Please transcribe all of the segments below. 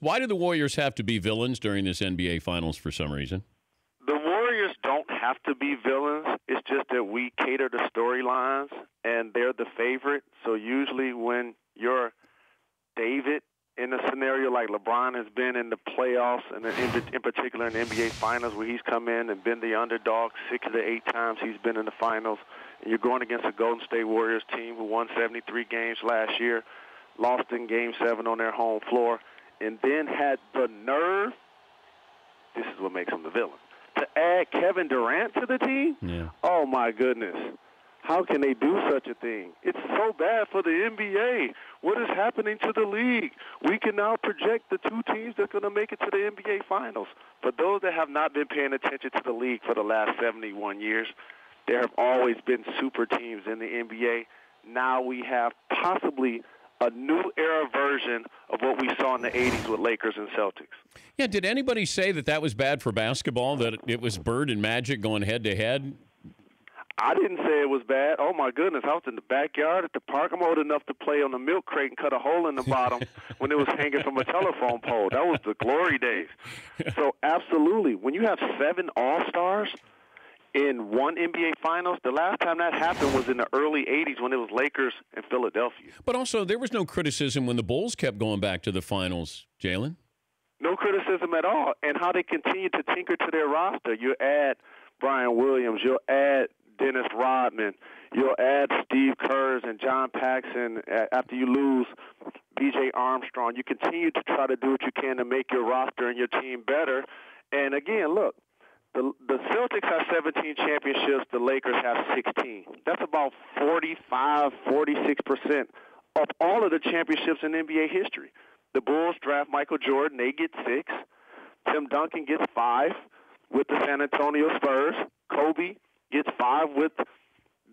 Why do the Warriors have to be villains during this NBA Finals for some reason? The Warriors don't have to be villains. It's just that we cater to storylines, and they're the favorite. So usually when you're David in a scenario like LeBron has been in the playoffs, and in particular in the NBA Finals, where he's come in and been the underdog 6 to 8 times he's been in the finals, and you're going against a Golden State Warriors team who won 73 games last year, lost in Game 7 on their home floor, and then had the nerve, this is what makes him the villain, to add Kevin Durant to the team? Yeah. Oh, my goodness. How can they do such a thing? It's so bad for the NBA. What is happening to the league? We can now project the 2 teams that are going to make it to the NBA Finals. For those that have not been paying attention to the league for the last 71 years, there have always been super teams in the NBA. Now we have possibly a new era version of what we saw in the 80s with Lakers and Celtics. Yeah, did anybody say that was bad for basketball, that it was Bird and Magic going head-to-head? I didn't say it was bad. Oh, my goodness. I was in the backyard at the park. I'm old enough to play on the milk crate and cut a hole in the bottom when it was hanging from a telephone pole. That was the glory days. So, absolutely. When you have 7 All-Stars in one NBA Finals, the last time that happened was in the early 80s when it was Lakers and Philadelphia. But also, there was no criticism when the Bulls kept going back to the finals, Jalen. No criticism at all. And how they continue to tinker to their roster. You add Brian Williams. You'll add Dennis Rodman. You'll add Steve Kerr and John Paxson after you lose B.J. Armstrong. You continue to try to do what you can to make your roster and your team better. And, again, look, the Celtics have 17 championships. The Lakers have 16. That's about 45, 46% of all of the championships in NBA history. The Bulls draft Michael Jordan. They get 6. Tim Duncan gets 5 with the San Antonio Spurs. Kobe gets 5 with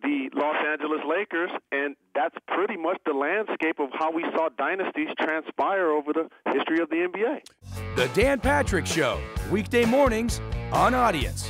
the Los Angeles Lakers, and that's pretty much the landscape of how we saw dynasties transpire over the history of the NBA. The Dan Patrick Show, weekday mornings on Audience.